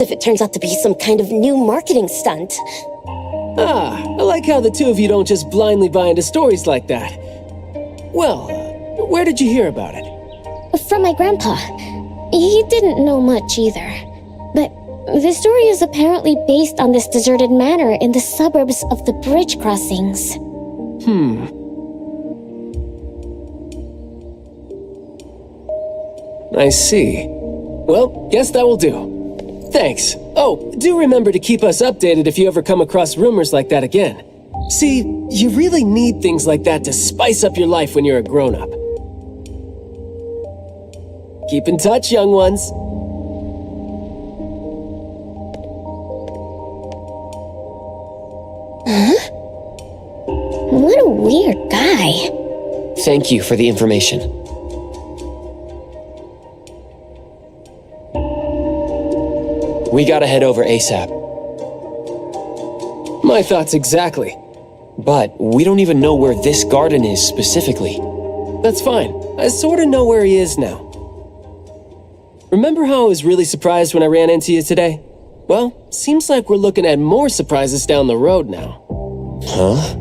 if it turns out to be some kind of new marketing stunt. Ah, I like how the two of you don't just blindly buy into stories like that. Well, where did you hear about it? From my grandpa. He didn't know much either. But the story is apparently based on this deserted manor in the suburbs of the bridge crossings. I see. Well, guess that will do. Thanks. Oh, do remember to keep us updated if you ever come across rumors like that again. See, you really need things like that to spice up your life when you're a grown-up. Keep in touch, young ones. Huh? What a weird guy. Thank you for the information. We gotta head over ASAP. My thoughts exactly. But we don't even know where this garden is specifically. That's fine. I sorta know where he is now. Remember how I was really surprised when I ran into you today? Well, seems like we're looking at more surprises down the road now. Huh?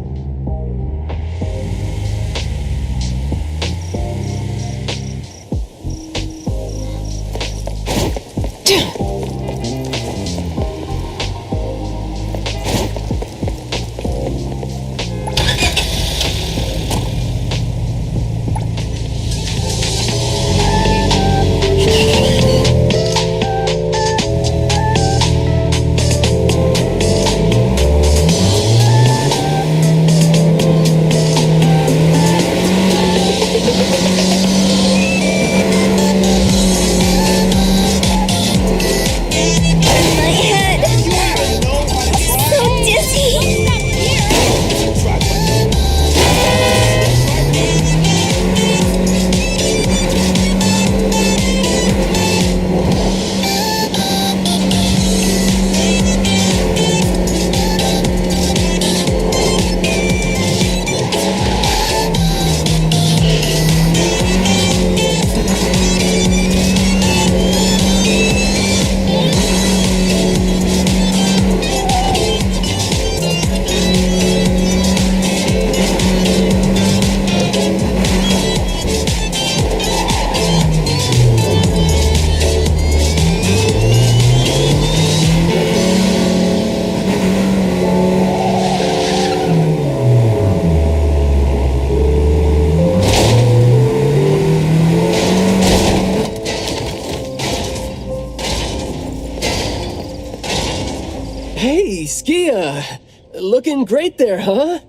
Hey, Skia! Looking great there, huh?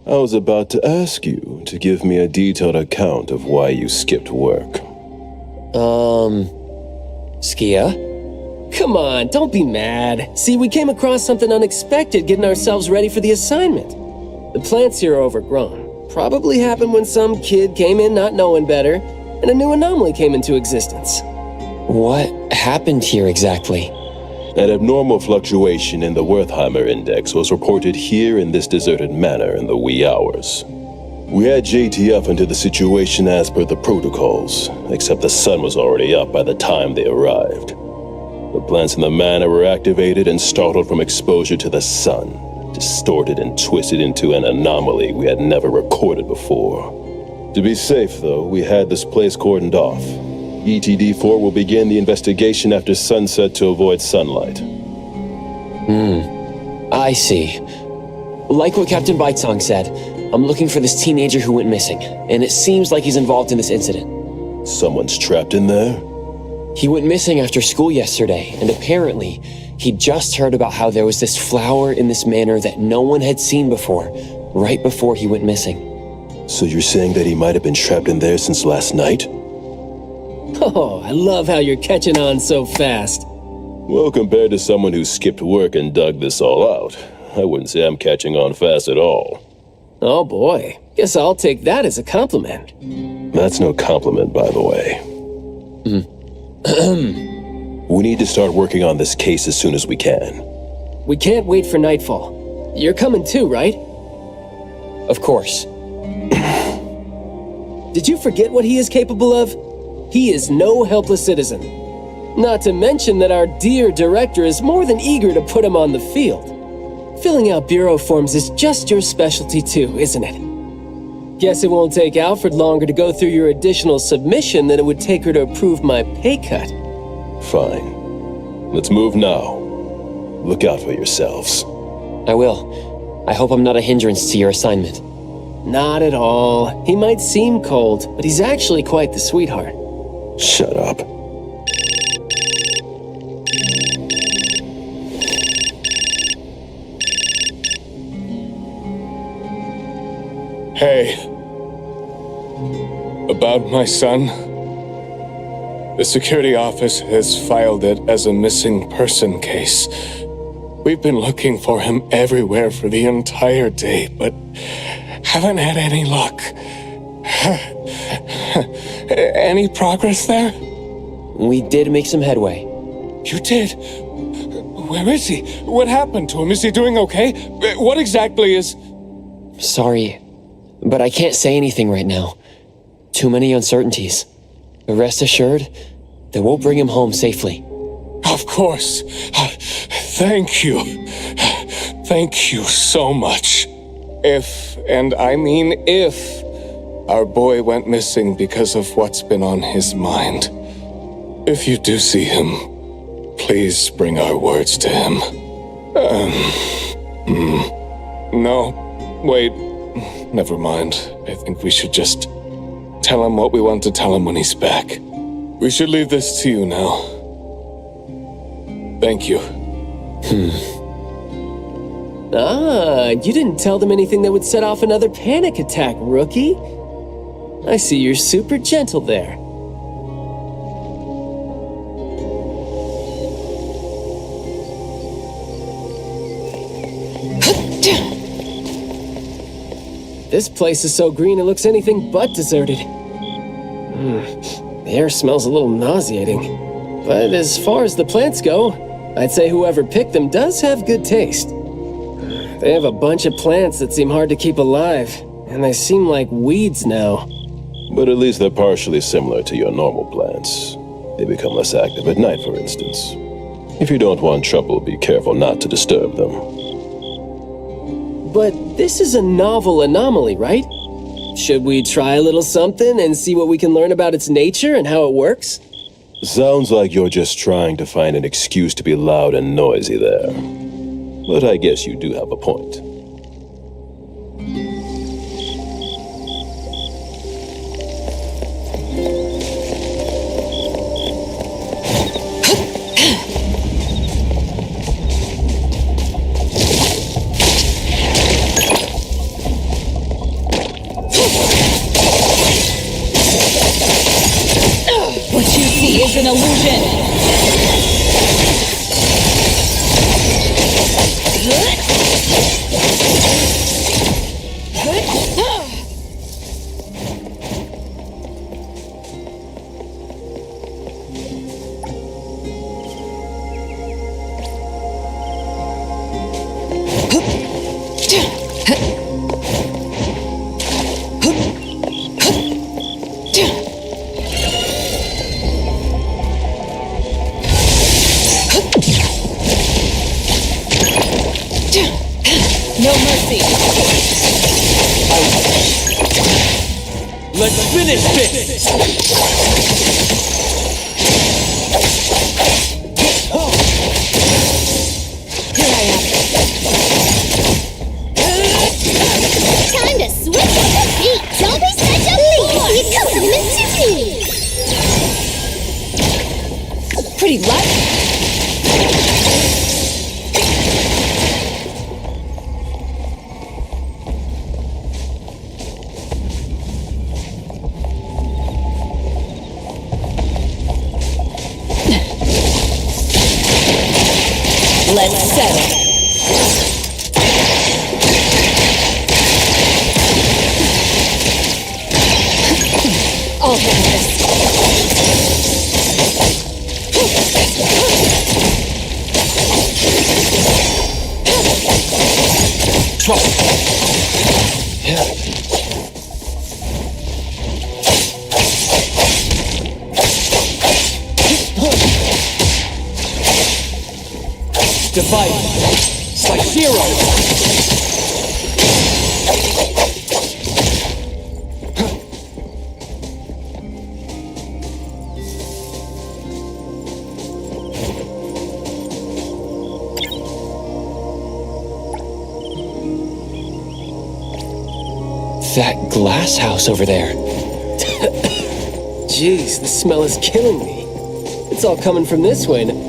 I was about to ask you to give me a detailed account of why you skipped work. Skia? Come on, don't be mad. See, we came across something unexpected getting ourselves ready for the assignment. The plants here are overgrown. Probably happened when some kid came in not knowing better, and a new anomaly came into existence. What happened here exactly? An abnormal fluctuation in the Wertheimer index was reported here in this deserted manor in the wee hours. We had JTF into the situation as per the protocols, except the sun was already up by the time they arrived. The plants in the manor were activated and startled from exposure to the sun, distorted and twisted into an anomaly we had never recorded before. To be safe, though, we had this place cordoned off. ETD-4 will begin the investigation after sunset to avoid sunlight. I see. Like what Captain Bitesong said, I'm looking for this teenager who went missing, and it seems like he's involved in this incident. Someone's trapped in there? He went missing after school yesterday, and apparently, he'd just heard about how there was this flower in this manor that no one had seen before, right before he went missing. So you're saying that he might have been trapped in there since last night? Oh, I love how you're catching on so fast. Well, compared to someone who skipped work and dug this all out, I wouldn't say I'm catching on fast at all. Oh boy, guess I'll take that as a compliment. That's no compliment, by the way. We need to start working on this case as soon as we can. We can't wait for nightfall. You're coming too, right? Of course. Did you forget what he is capable of? He is no helpless citizen. Not to mention that our dear director is more than eager to put him on the field. Filling out bureau forms is just your specialty too, isn't it? Guess it won't take Alfred longer to go through your additional submission than it would take her to approve my pay cut. Fine. Let's move now. Look out for yourselves. I will. I hope I'm not a hindrance to your assignment. Not at all. He might seem cold, but he's actually quite the sweetheart. Shut up. Hey. About my son. The security office has filed it as a missing person case. We've been looking for him everywhere for the entire day, but haven't had any luck. Any progress there? We did make some headway. You did? Where is he? What happened to him? Is he doing okay? What exactly is... Sorry, but I can't say anything right now. Too many uncertainties. Rest assured that we'll bring him home safely. Of course. Thank you. Thank you so much. If, and I mean if, our boy went missing because of what's been on his mind. If you do see him, please bring our words to him. No, wait, never mind. I think we should just tell him what we want to tell him when he's back. We should leave this to you now. Thank you. You didn't tell them anything that would set off another panic attack, rookie. I see you're super gentle there. This place is so green it looks anything but deserted. The air smells a little nauseating. But as far as the plants go, I'd say whoever picked them does have good taste. They have a bunch of plants that seem hard to keep alive, and they seem like weeds now. But at least they're partially similar to your normal plants. They become less active at night, for instance. If you don't want trouble, be careful not to disturb them. But this is a novel anomaly, right? Should we try a little something and see what we can learn about its nature and how it works? Sounds like you're just trying to find an excuse to be loud and noisy there. But I guess you do have a point. What you see is an illusion. No mercy. Let's finish this! Here I am. Time to switch the beat! Don't be such a lead! You come in Pretty light. Let's settle. I'll handle this. Divide. It's like zero. That glass house over there. Jeez, the smell is killing me. It's all coming from this way now.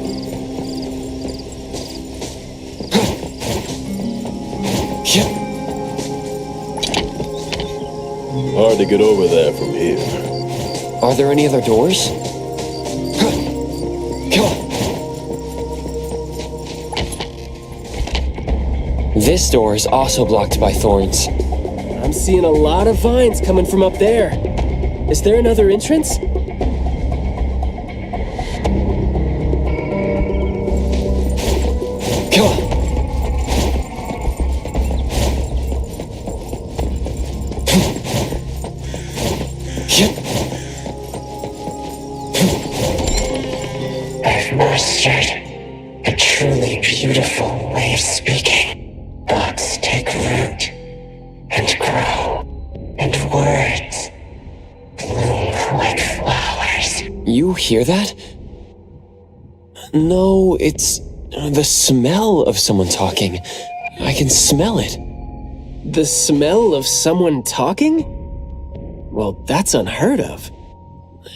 Hard to get over there from here. Are there any other doors? Come on. This door is also blocked by thorns. I'm seeing a lot of vines coming from up there. Is there another entrance? Come on. I've mastered a truly beautiful way of speaking. Thoughts take root and grow, and words bloom like flowers. You hear that? No, it's the smell of someone talking. I can smell it. The smell of someone talking? Well, that's unheard of.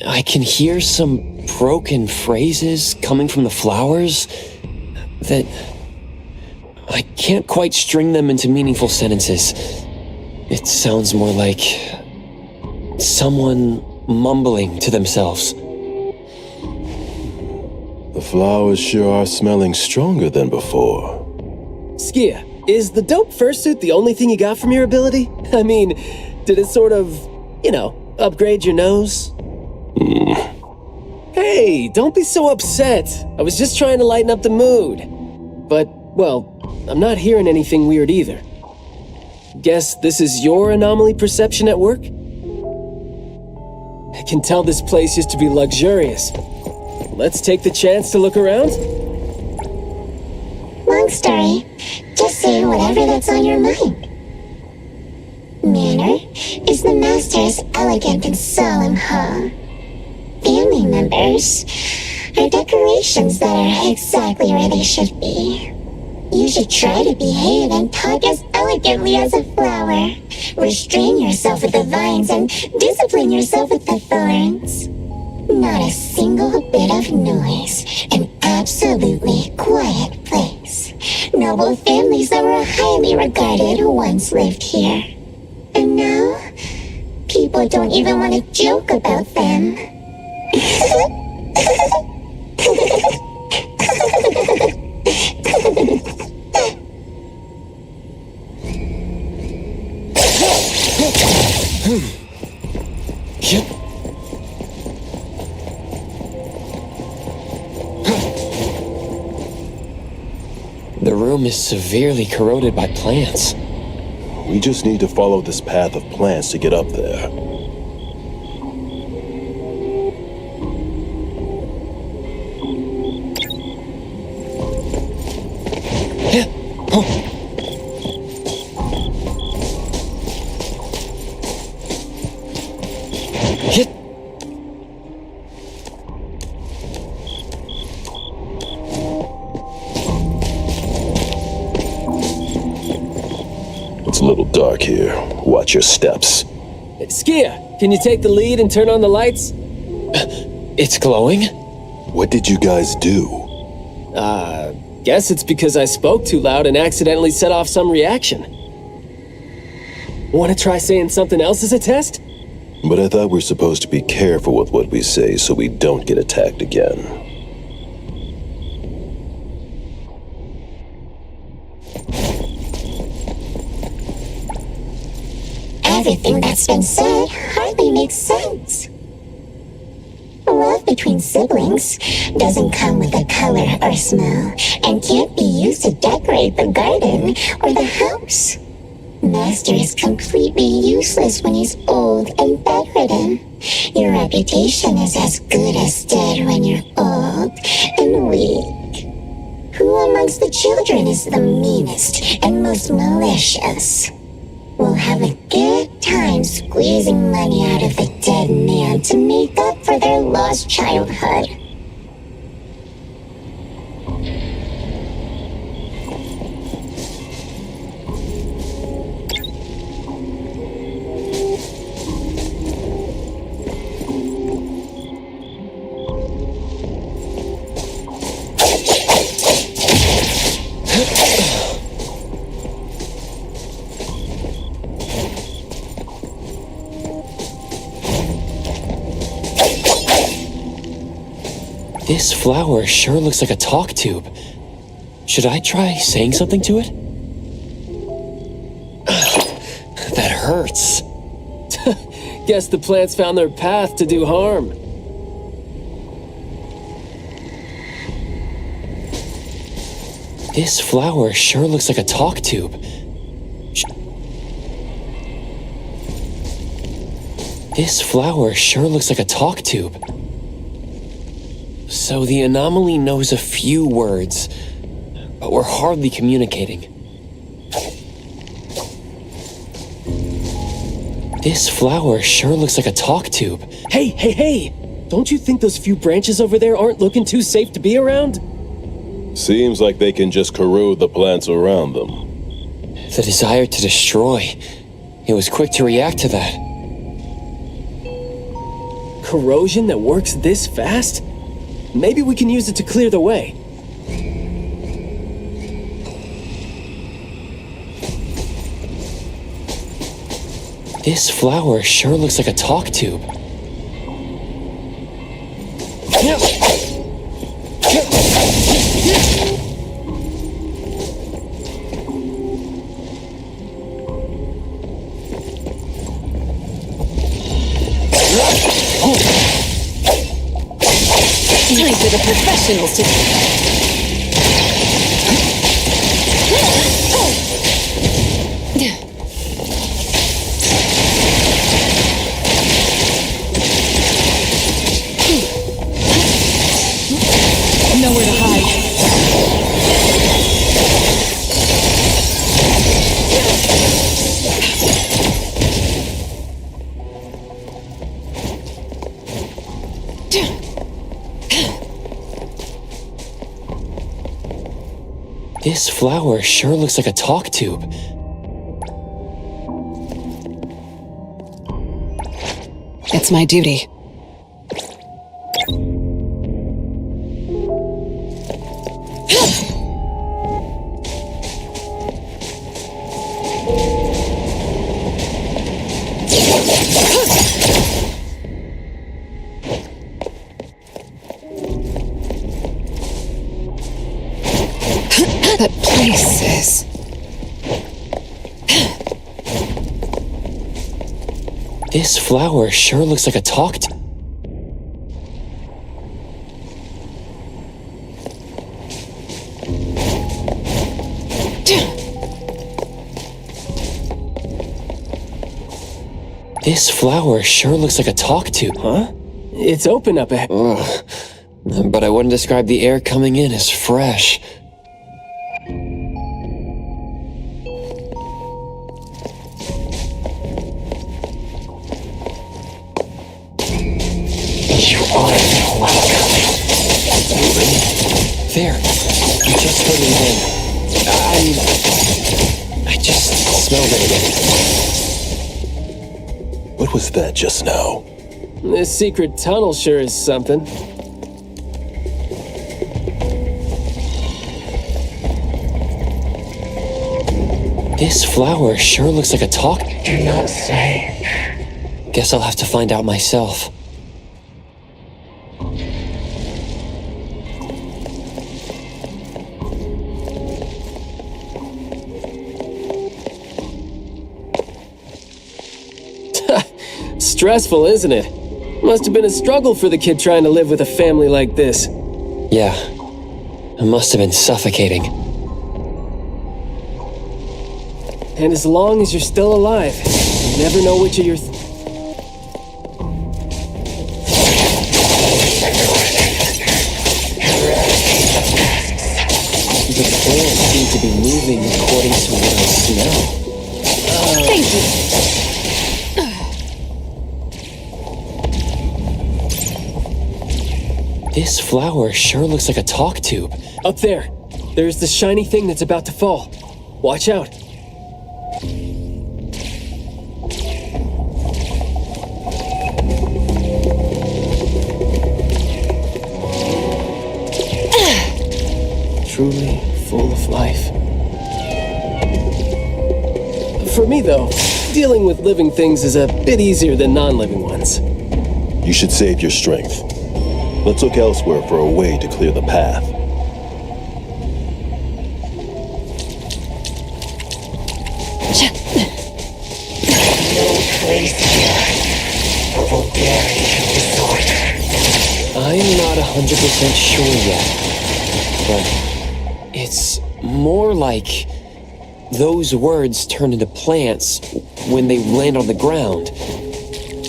I can hear some broken phrases coming from the flowers that I can't quite string them into meaningful sentences. It sounds more like someone mumbling to themselves. The flowers sure are smelling stronger than before. Skia, is the dope fursuit the only thing you got from your ability? I mean, did it sort of, upgrade your nose? Hey, don't be so upset. I was just trying to lighten up the mood. But, well, I'm not hearing anything weird either. Guess this is your anomaly perception at work? I can tell this place used to be luxurious. Let's take the chance to look around? Long story. Just say whatever that's on your mind. Manner is the master's elegant and solemn hall. Family members are decorations that are exactly where they should be. You should try to behave and talk as elegantly as a flower. Restrain yourself with the vines and discipline yourself with the thorns. Not a single bit of noise. An absolutely quiet place. Noble families that were highly regarded once lived here. And now, people don't even want to joke about them. The room is severely corroded by plants. We just need to follow this path of plants to get up there. It's a little dark here. Watch your steps. Skia, can you take the lead and turn on the lights? It's glowing? What did you guys do? Guess it's because I spoke too loud and accidentally set off some reaction. Want to try saying something else as a test? But I thought we're supposed to be careful with what we say so we don't get attacked again. Everything that's been said hardly makes sense. Love between siblings doesn't come with a color or smell and can't be used to decorate the garden or the house. Master is completely useless when he's old and bedridden. Your reputation is as good as dead when you're old and weak. who amongst the children is the meanest and most malicious. We'll have a good time squeezing money out of the dead man to make up for their lost childhood. This flower sure looks like a talk tube. Should I try saying something to it? That hurts. Guess the plants found their path to do harm. This flower sure looks like a talk tube. This flower sure looks like a talk tube. So the anomaly knows a few words, but we're hardly communicating. This flower sure looks like a talk tube. Hey! Don't you think those few branches over there aren't looking too safe to be around? Seems like they can just corrode the plants around them. The desire to destroy. It was quick to react to that. Corrosion that works this fast? Maybe we can use it to clear the way. This flower sure looks like a talk tube. Time for the professionals to... Nowhere to hide. This flower sure looks like a talk tube. It's my duty. That place is... This flower sure looks like a talk tube. This flower sure looks like a talk tube. Huh? It's open up ahead. Ugh. But I wouldn't describe the air coming in as fresh. There. I just heard it again. I just smelled it again. What was that just now? This secret tunnel sure is something. This flower sure looks like a talk. Do not say. Guess I'll have to find out myself. Stressful, isn't it? Must have been a struggle for the kid trying to live with a family like this. Yeah. It must have been suffocating. And as long as you're still alive, you never know which of your... plants seem to be moving according to what I smell. Thank you. This flower sure looks like a talk tube. Up there. There's the shiny thing that's about to fall. Watch out. Truly full of life. For me, though, dealing with living things is a bit easier than non-living ones. You should save your strength. Let's look elsewhere for a way to clear the path. I'm not 100% sure yet, but it's more like those words turn into plants when they land on the ground.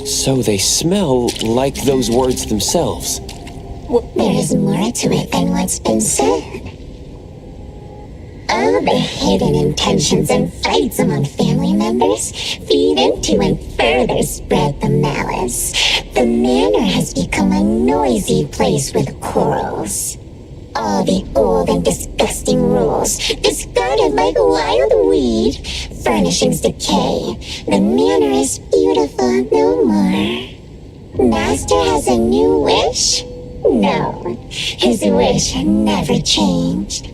So they smell like those words themselves. There is more to it than what's been said. All the hidden intentions and fights among family members feed into and further spread the malice. The manor has become a noisy place with quarrels. All the old and disgusting rules discarded like a wild weed. Furnishings decay. The manor is beautiful no more. Master has a new wish? No, his wish never changed.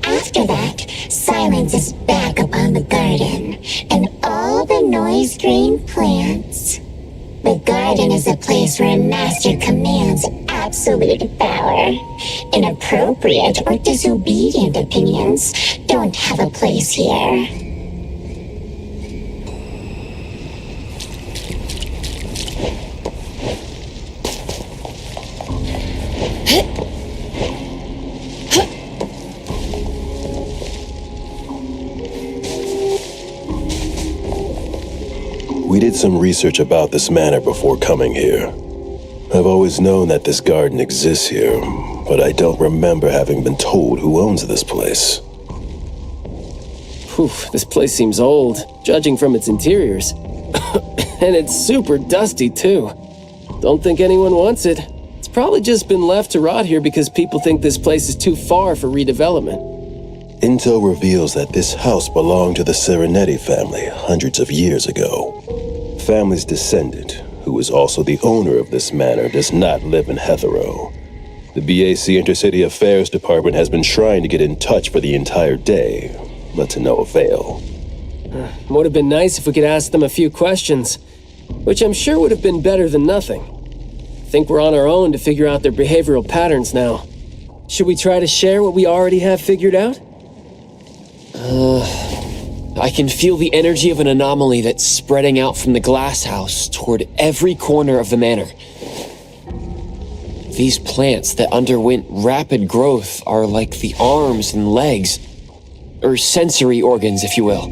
After that, silence is back upon the garden, and all the noise-drained plants. The garden is a place where Master commands absolute power. Inappropriate or disobedient opinions don't have a place here. We did some research about this manor before coming here. I've always known that this garden exists here, but I don't remember having been told who owns this place. Whew, this place seems old, judging from its interiors. And it's super dusty, too. Don't think anyone wants it. It's probably just been left to rot here because people think this place is too far for redevelopment. Intel reveals that this house belonged to the Serenetti family hundreds of years ago. The family's descendant, who is also the owner of this manor, does not live in Hethereau. The BAC Intercity Affairs Department has been trying to get in touch for the entire day, but to no avail. Would have been nice if we could ask them a few questions, which I'm sure would have been better than nothing. I think we're on our own to figure out their behavioral patterns now. Should we try to share what we already have figured out? I can feel the energy of an anomaly that's spreading out from the glass house toward every corner of the manor. These plants that underwent rapid growth are like the arms and legs, or sensory organs, if you will,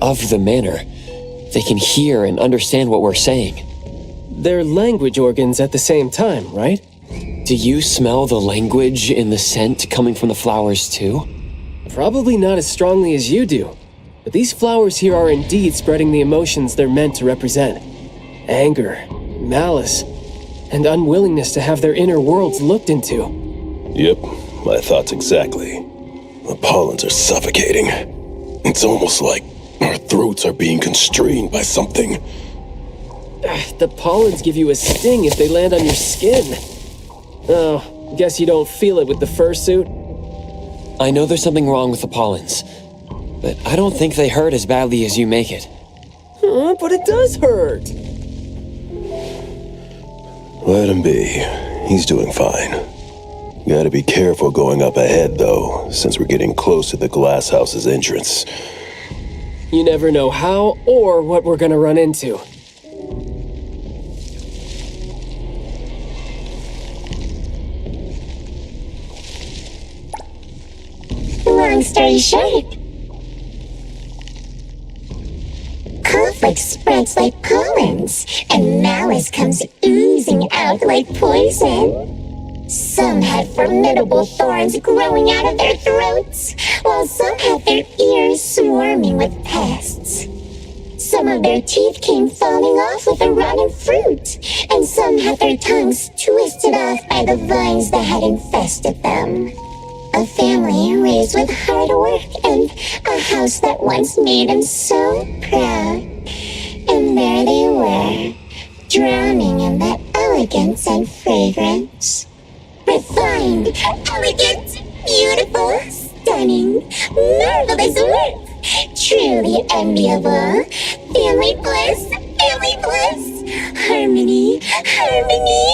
of the manor. They can hear and understand what we're saying. They're language organs at the same time, right? Do you smell the language in the scent coming from the flowers too? Probably not as strongly as you do, but these flowers here are indeed spreading the emotions they're meant to represent. Anger, malice, and unwillingness to have their inner worlds looked into. Yep, my thoughts exactly. The pollens are suffocating. It's almost like our throats are being constrained by something. The pollens give you a sting if they land on your skin. Oh, guess you don't feel it with the fursuit? I know there's something wrong with the pollens, but I don't think they hurt as badly as you make it. But it does hurt. Let him be. He's doing fine. Gotta be careful going up ahead, though, since we're getting close to the glass house's entrance. You never know how or what we're gonna run into. Long story short, conflict spreads like pollens, and malice comes oozing out like poison. Some had formidable thorns growing out of their throats, while some had their ears swarming with pests. Some of their teeth came falling off with the rotten fruit, and some had their tongues twisted off by the vines that had infested them. A family raised with hard work and a house that once made them so proud. And there they were, drowning in that elegance and fragrance. Refined, elegant, beautiful, stunning, marvelous work. Truly enviable. Family bliss, harmony, harmony.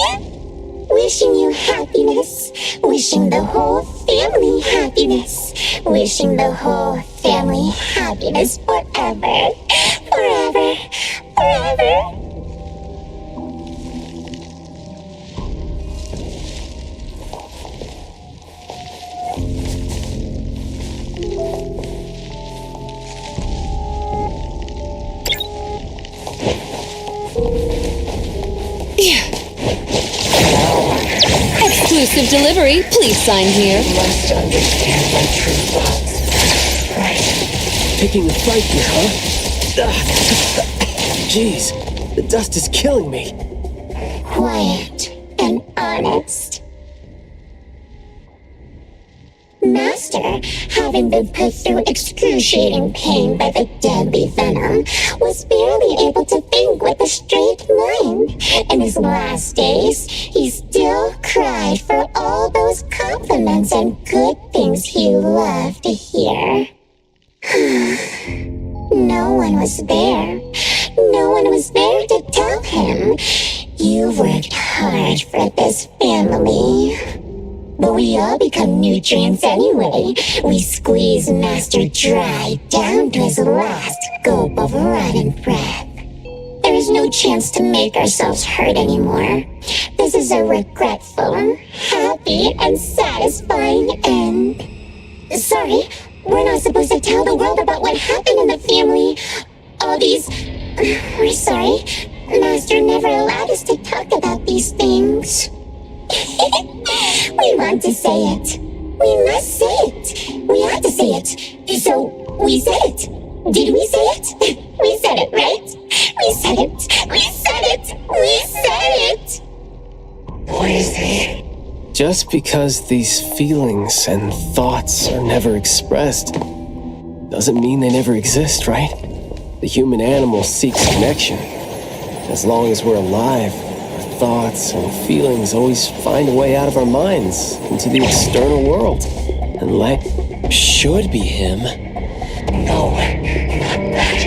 Wishing you happiness, wishing the whole family happiness, wishing the whole family happiness forever, forever, forever. Exclusive delivery, please sign here. You must understand my true thoughts. Right. Picking a fight here, huh? Jeez, the dust is killing me. Quiet and honest. Master, having been put through excruciating pain by the deadly venom, was barely able to think with a straight mind. In his last days, he still cried for all those compliments and good things he loved to hear. No one was there. No one was there to tell him, "You worked hard for this family." But we all become nutrients anyway. We squeeze Master dry down to his last gulp of rotten breath. There is no chance to make ourselves hurt anymore. This is a regretful, happy, and satisfying end. Sorry, we're not supposed to tell the world about what happened in the family. All these... We're sorry. Master never allowed us to talk about these things. We want to say it. We must say it. We have to say it. So, we said it. Did we say it? We said it, right? We said it. We said it. We said it. What is it? Just because these feelings and thoughts are never expressed doesn't mean they never exist, right? The human animal seeks connection. As long as we're alive, our thoughts and feelings always find a way out of our minds into the external world. And life Should be him. No, not that.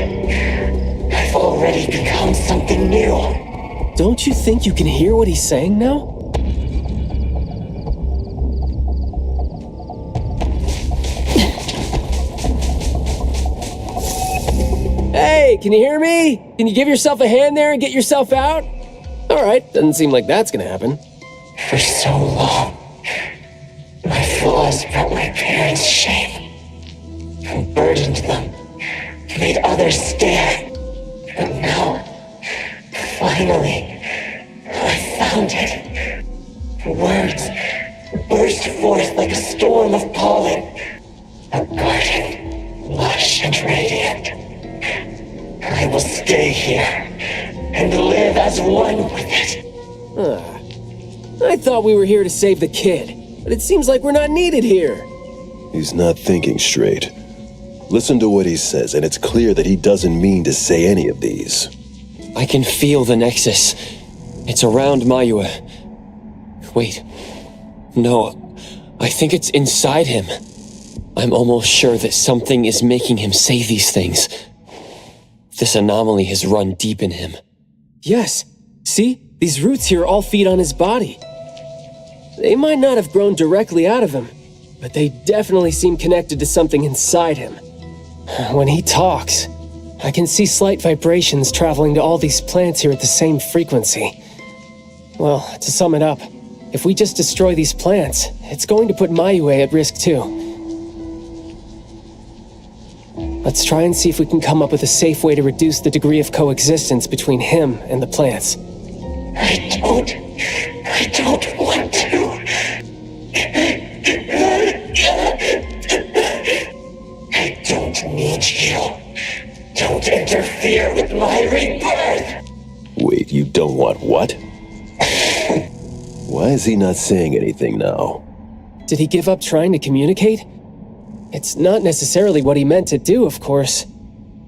I've already become something new. Don't you think you can hear what he's saying now? Hey, can you hear me? Can you give yourself a hand there and get yourself out? All right, doesn't seem like that's gonna happen. For so long, my flaws brought my parents shame and burdened them, made others stare. But now, finally, I found it. Words burst forth like a storm of pollen. A garden, lush and radiant. I will stay here and live as one with it. I thought we were here to save the kid, but it seems like we're not needed here. He's not thinking straight. Listen to what he says, and it's clear that he doesn't mean to say any of these. I can feel the Nexus. It's around Mayue. Wait. No, I think it's inside him. I'm almost sure that something is making him say these things. This anomaly has run deep in him. Yes, see? These roots here all feed on his body. They might not have grown directly out of him, but they definitely seem connected to something inside him. When he talks, I can see slight vibrations traveling to all these plants here at the same frequency. Well, to sum it up, if we just destroy these plants, it's going to put Mayue at risk too. Let's try and see if we can come up with a safe way to reduce the degree of coexistence between him and the plants. I don't want to. I need you. Don't interfere with my rebirth! Wait, you don't want what? Why is he not saying anything now? Did he give up trying to communicate? It's not necessarily what he meant to do, of course.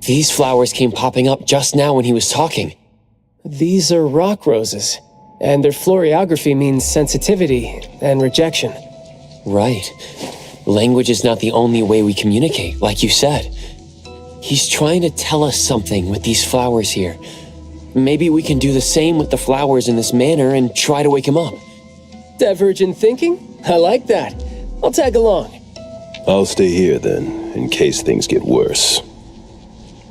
These flowers came popping up just now when he was talking. These are rock roses, and their florography means sensitivity and rejection. Right. Language is not the only way we communicate, like you said. He's trying to tell us something with these flowers here. Maybe we can do the same with the flowers in this manner and try to wake him up. Divergent thinking? I like that. I'll tag along. I'll stay here then, in case things get worse.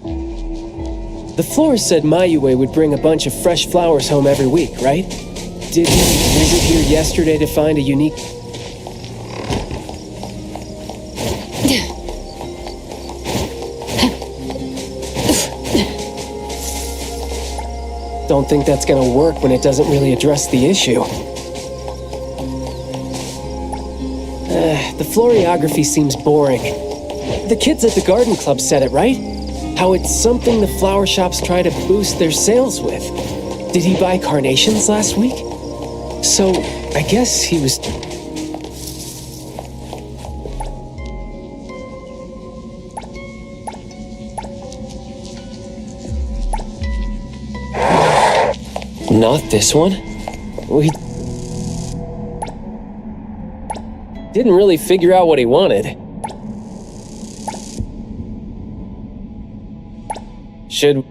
The florist said Mayue would bring a bunch of fresh flowers home every week, right? Did he visit here yesterday to find a unique... Don't think that's gonna work when it doesn't really address the issue. The florography seems boring. The kids at the garden club said it, right? How it's something the flower shops try to boost their sales with. Did he buy carnations last week? So, I guess he was... Not this one? We didn't really figure out what he wanted. Should...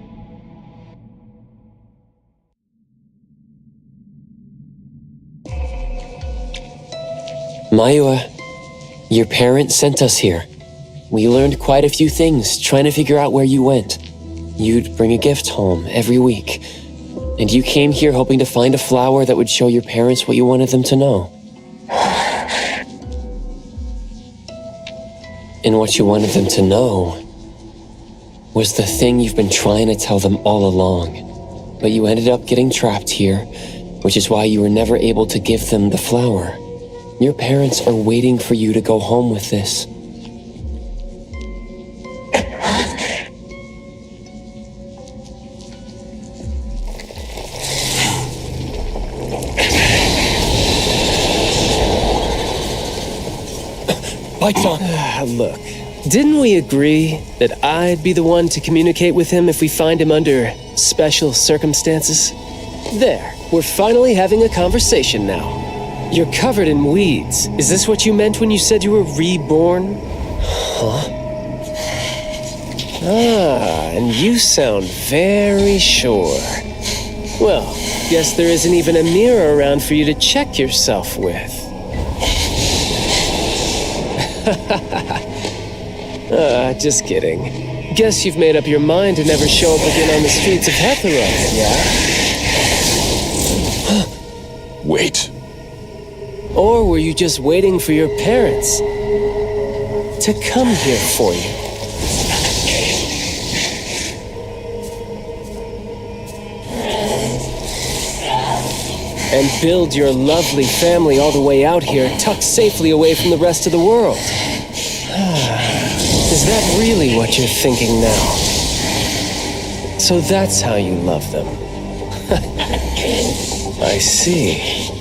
Mayue, your parents sent us here. We learned quite a few things trying to figure out where you went. You'd bring a gift home every week. And you came here hoping to find a flower that would show your parents what you wanted them to know. And what you wanted them to know was the thing you've been trying to tell them all along. But you ended up getting trapped here, which is why you were never able to give them the flower. Your parents are waiting for you to go home with this. Lights on. Look, didn't we agree that I'd be the one to communicate with him if we find him under special circumstances? There, we're finally having a conversation now. You're covered in weeds. Is this what you meant when you said you were reborn? Huh? Ah, and you sound very sure. Well, guess there isn't even a mirror around for you to check yourself with. Just kidding. Guess you've made up your mind to never show up again on the streets of Hethereau, yeah? Wait. Or were you just waiting for your parents to come here for you? And build your lovely family all the way out here, tucked safely away from the rest of the world. Is that really what you're thinking now? So that's how you love them. I see.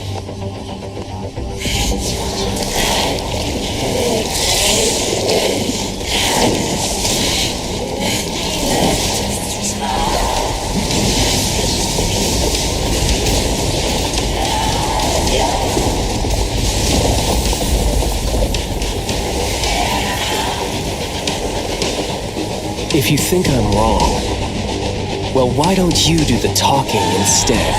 If you think I'm wrong, well, why don't you do the talking instead?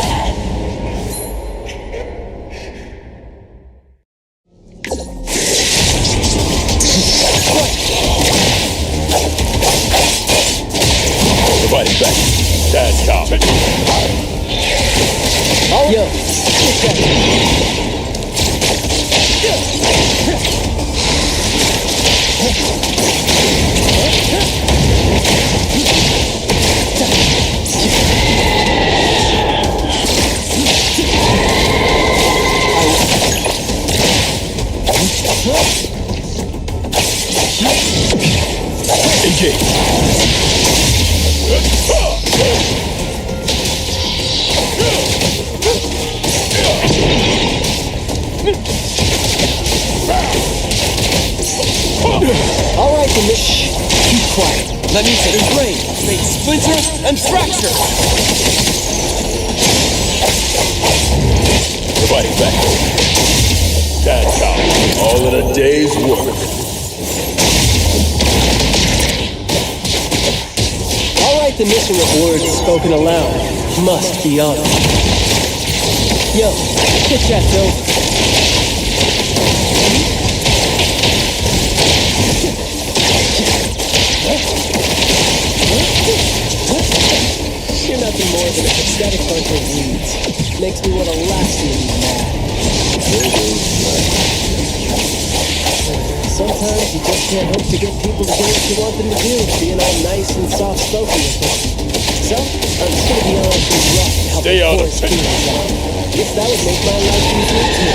Providing back. That's coming. Yo, All right, then. Keep quiet. Let me take his brain. Make splinter and fracture. Providing backup. That's how. All in a day's work. All right, the mission rewards spoken aloud must be honored. Yo, get that over. You're nothing more than a pathetic bunch of weeds. Makes me want to lash you mad. Sometimes you just can't hope to get people to do what you want them to do, being all nice and soft-spoken with them. So, I'm just gonna be honest and rough to help Stay the out of poor it. students out. Guess that would make my life easier too.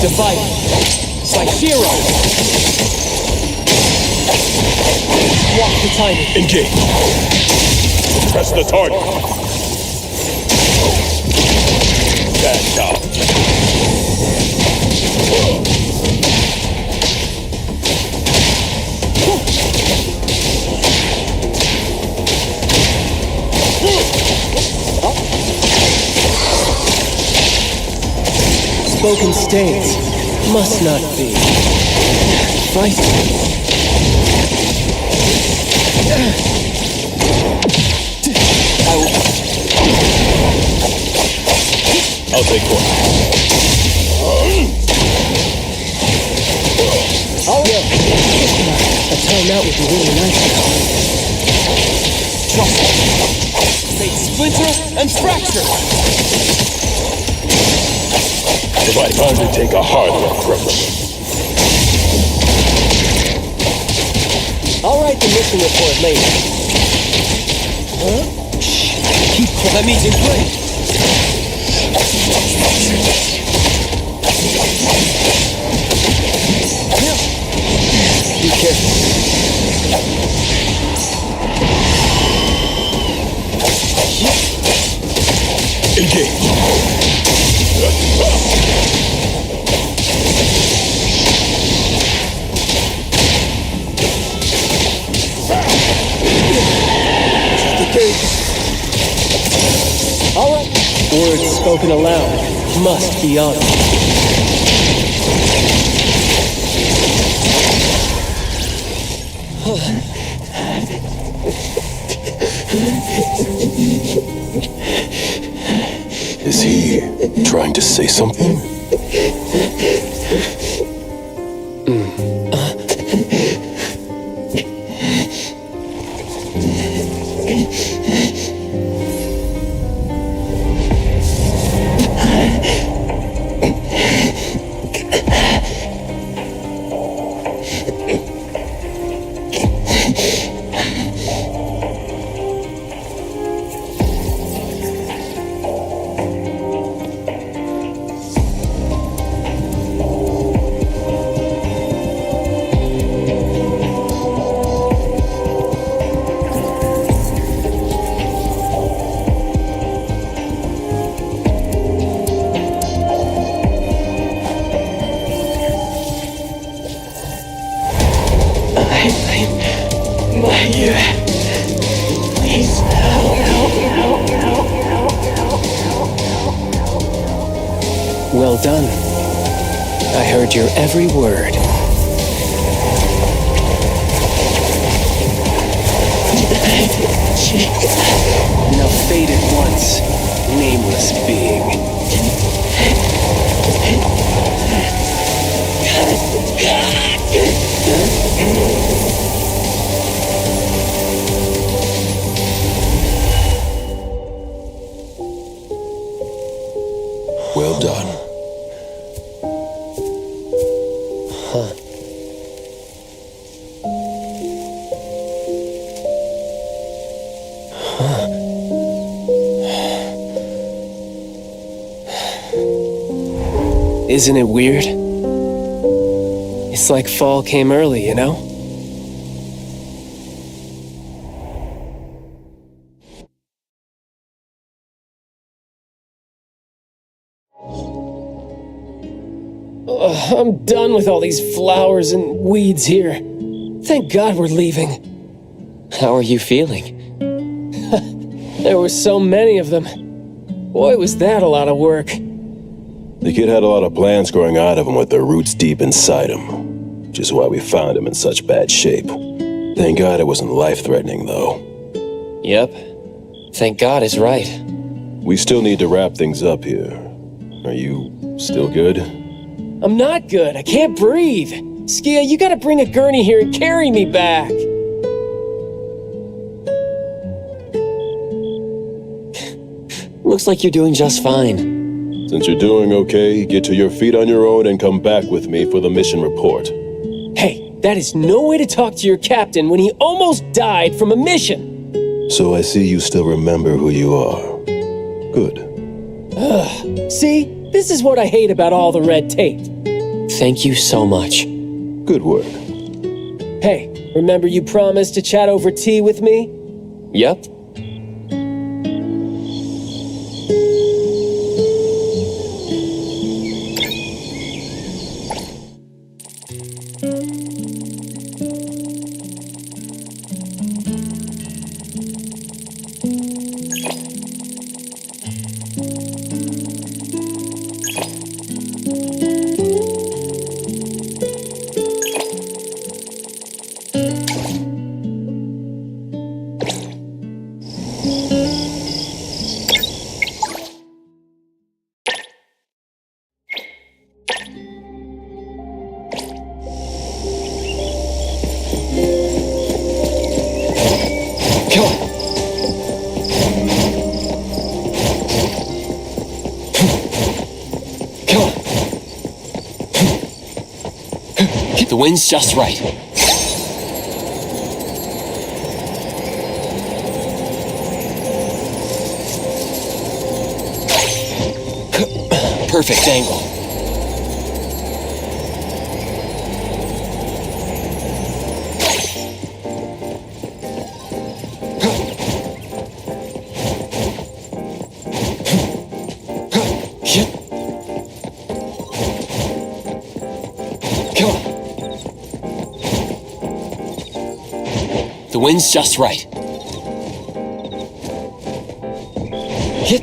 Divide. It's like zero. Watch the timing. Engage. Press the target. That's how. Spoken states must not be. Right? I'll take one. Oh, yeah. A timeout would be really nice now. Make splinter and fracture. Provide time to take a harder approach. I'll write the mission report later. Huh? Shh. Keep quiet. That means in play. Be careful. Engage. All right. Words spoken aloud must be honored. Is he trying to say something? Well done. I heard your every word. Now fade at once, nameless being. Well done. Isn't it weird? It's like fall came early, you know? Ugh, I'm done with all these flowers and weeds here. Thank God we're leaving. How are you feeling? There were so many of them. Boy, was that a lot of work. The kid had a lot of plants growing out of him with their roots deep inside him, which is why we found him in such bad shape. Thank God it wasn't life-threatening, though. Yep. Thank God is right. We still need to wrap things up here. Are you still good? I'm not good. I can't breathe. Skia, you gotta bring a gurney here and carry me back. Looks like you're doing just fine. Since you're doing okay, get to your feet on your own and come back with me for the mission report. Hey, that is no way to talk to your captain when he almost died from a mission. So I see you still remember who you are. Good. See? This is what I hate about all the red tape. Thank you so much. Good work. Hey, remember you promised to chat over tea with me? Yep. The wind's just right. Perfect angle. The wind's just right. Hit.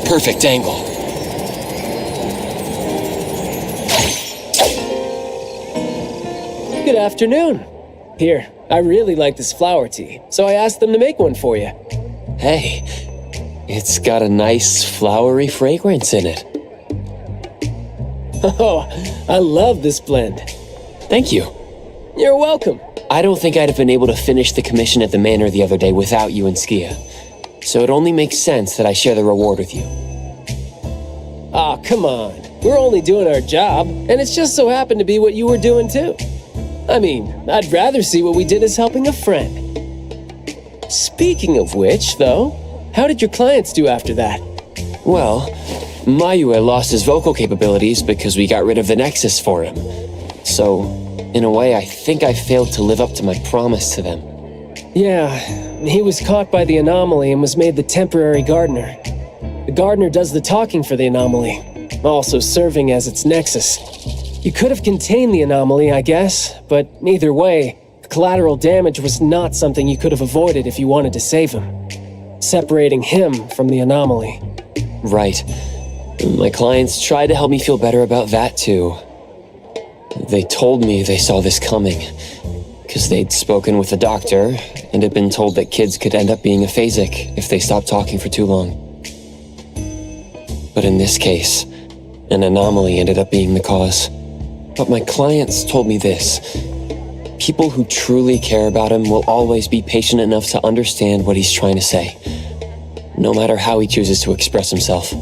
Perfect angle. Good afternoon. Here, I really like this flower tea, so I asked them to make one for you. Hey, it's got a nice flowery fragrance in it. Oh, I love this blend. Thank you. You're welcome. I don't think I'd have been able to finish the commission at the manor the other day without you and Skia. So it only makes sense that I share the reward with you. Aw, come on. We're only doing our job, and it's just so happened to be what you were doing too. I mean, I'd rather see what we did as helping a friend. Speaking of which, though, how did your clients do after that? Well, Mayue lost his vocal capabilities because we got rid of the Nexus for him. So, in a way, I think I failed to live up to my promise to them. Yeah, he was caught by the Anomaly and was made the temporary gardener. The gardener does the talking for the Anomaly, also serving as its nexus. You could have contained the Anomaly, I guess, but either way, the collateral damage was not something you could have avoided if you wanted to save him. Separating him from the Anomaly. Right. My clients tried to help me feel better about that, too. They told me they saw this coming, because they'd spoken with the doctor and had been told that kids could end up being aphasic if they stopped talking for too long. But in this case, an anomaly ended up being the cause. But my clients told me this. People who truly care about him will always be patient enough to understand what he's trying to say, no matter how he chooses to express himself.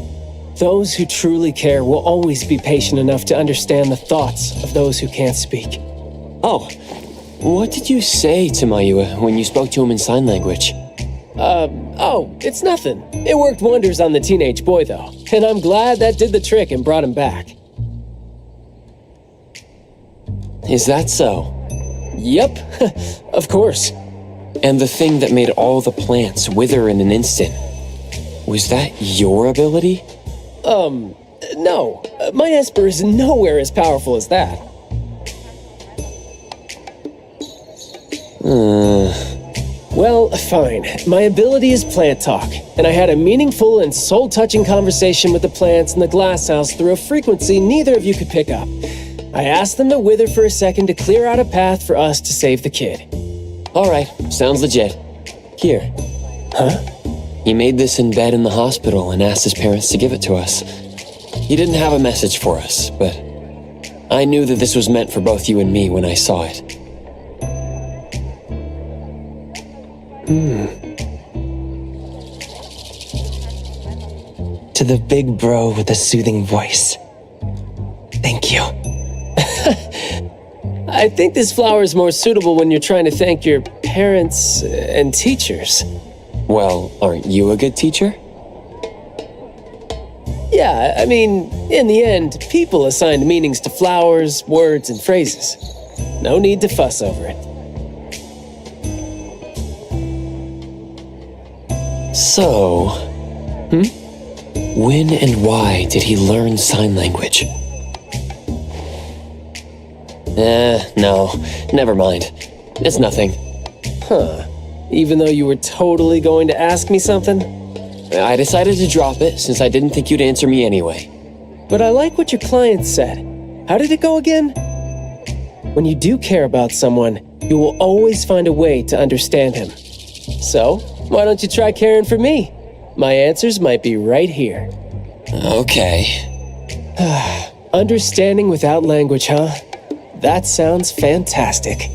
Those who truly care will always be patient enough to understand the thoughts of those who can't speak. Oh, what did you say to Mayue when you spoke to him in sign language? Oh, it's nothing. It worked wonders on the teenage boy, though, and I'm glad that did the trick and brought him back. Is that so? Yep, of course. And the thing that made all the plants wither in an instant, was that your ability? No. My Esper is nowhere as powerful as that. Well, fine. My ability is plant talk, and I had a meaningful and soul-touching conversation with the plants in the glass house through a frequency neither of you could pick up. I asked them to wither for a second to clear out a path for us to save the kid. All right, sounds legit. Here. Huh? He made this in bed in the hospital and asked his parents to give it to us. He didn't have a message for us, but I knew that this was meant for both you and me when I saw it. To the big bro with the soothing voice. Thank you. I think this flower is more suitable when you're trying to thank your parents and teachers. Well, aren't you a good teacher? Yeah, I mean, in the end, people assigned meanings to flowers, words, and phrases. No need to fuss over it. So, when and why did he learn sign language? No, never mind. It's nothing. Huh. Even though you were totally going to ask me something? I decided to drop it since I didn't think you'd answer me anyway. But I like what your client said. How did it go again? When you do care about someone, you will always find a way to understand him. So, why don't you try caring for me? My answers might be right here. Okay. Understanding without language, huh? That sounds fantastic.